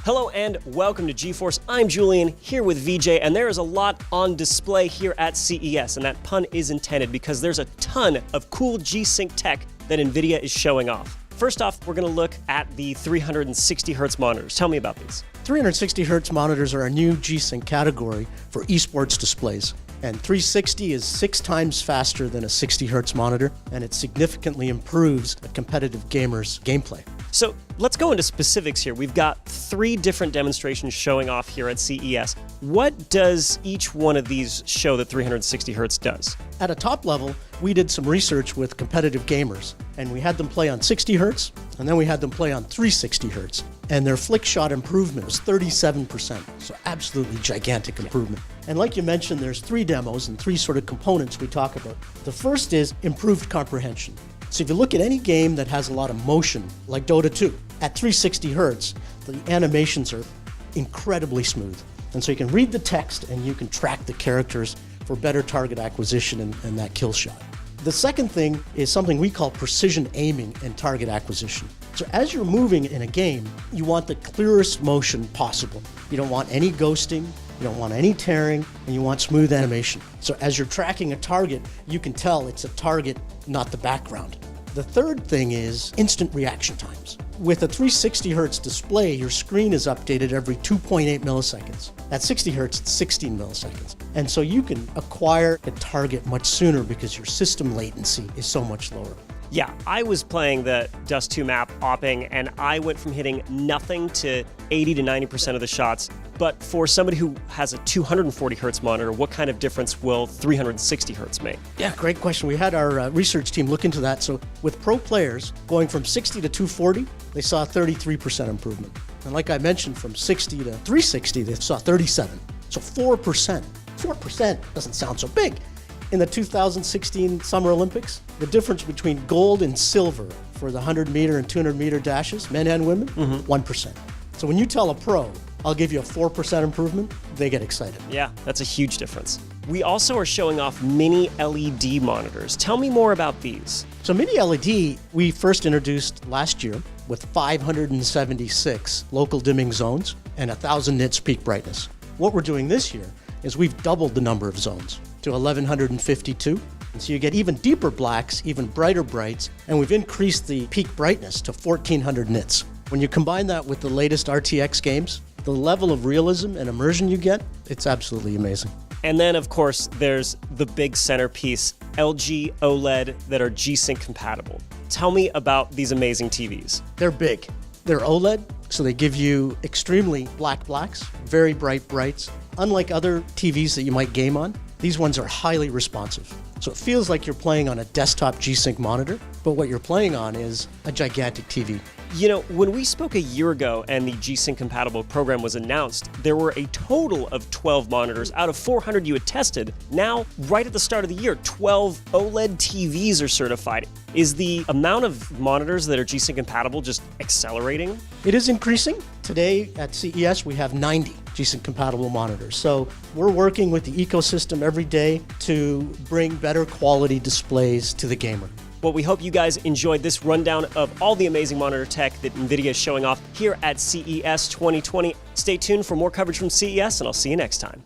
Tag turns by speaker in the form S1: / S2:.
S1: Hello and welcome to GeForce. I'm Julian, here with VJ, and there is a lot on display here at CES, and that pun is intended because there's a ton of cool G-Sync tech that NVIDIA is showing off. First off, we're going to look at the 360Hz monitors. Tell me about these.
S2: 360Hz monitors are a new G-Sync category for esports displays. And 360 is 6 times faster than a 60Hz monitor, and it significantly improves a competitive gamer's gameplay.
S1: So let's go into specifics here. We've got 3 different demonstrations showing off here at CES. What does each one of these show that 360Hz does?
S2: At a top level, we did some research with competitive gamers, and we had them play on 60Hz, and then we had them play on 360Hz. And their flick shot improvement was 37%, so absolutely gigantic improvement. And like you mentioned, there's 3 demos and 3 sort of components we talk about. The first is improved comprehension. So if you look at any game that has a lot of motion, like Dota 2, at 360Hz, the animations are incredibly smooth. And so you can read the text and you can track the characters for better target acquisition and that kill shot. The second thing is something we call precision aiming and target acquisition. So as you're moving in a game, you want the clearest motion possible. You don't want any ghosting, you don't want any tearing, and you want smooth animation. So as you're tracking a target, you can tell it's a target, not the background. The third thing is instant reaction times. With a 360Hz display, your screen is updated every 2.8 milliseconds. At 60Hz, it's 16 milliseconds. And so you can acquire a target much sooner because your system latency is so much lower.
S1: Yeah, I was playing the Dust 2 map opping, and I went from hitting nothing to 80 to 90% of the shots. But for somebody who has a 240Hz monitor, what kind of difference will 360Hz make?
S2: Yeah, great question. We had our research team look into that. So with pro players going from 60 to 240, they saw a 33% improvement. And like I mentioned, from 60 to 360, they saw 37. So 4%. 4% doesn't sound so big. In the 2016 Summer Olympics, the difference between gold and silver for the 100-meter and 200-meter dashes, men and women, 1%. So when you tell a pro, I'll give you a 4% improvement, they get excited.
S1: Yeah, that's a huge difference. We also are showing off mini LED monitors. Tell me more about these.
S2: So mini LED, we first introduced last year with 576 local dimming zones and 1,000 nits peak brightness. What we're doing this year is we've doubled the number of zones to 1,152. And so you get even deeper blacks, even brighter brights, and we've increased the peak brightness to 1,400 nits. When you combine that with the latest RTX games, the level of realism and immersion you get, it's absolutely amazing.
S1: And then, of course, there's the big centerpiece, LG OLED that are G-Sync compatible. Tell me about these amazing TVs.
S2: They're big. They're OLED, so they give you extremely black blacks, very bright brights. Unlike other TVs that you might game on, these ones are highly responsive. So it feels like you're playing on a desktop G-Sync monitor, but what you're playing on is a gigantic TV.
S1: You know, when we spoke a year ago and the G-Sync compatible program was announced, there were a total of 12 monitors out of 400 you had tested. Now, right at the start of the year, 12 OLED TVs are certified. Is the amount of monitors that are G-Sync compatible just accelerating?
S2: It is increasing. Today at CES, we have 90 G-Sync compatible monitors. So we're working with the ecosystem every day to bring better quality displays to the gamer.
S1: Well, we hope you guys enjoyed this rundown of all the amazing monitor tech that NVIDIA is showing off here at CES 2020. Stay tuned for more coverage from CES, and I'll see you next time.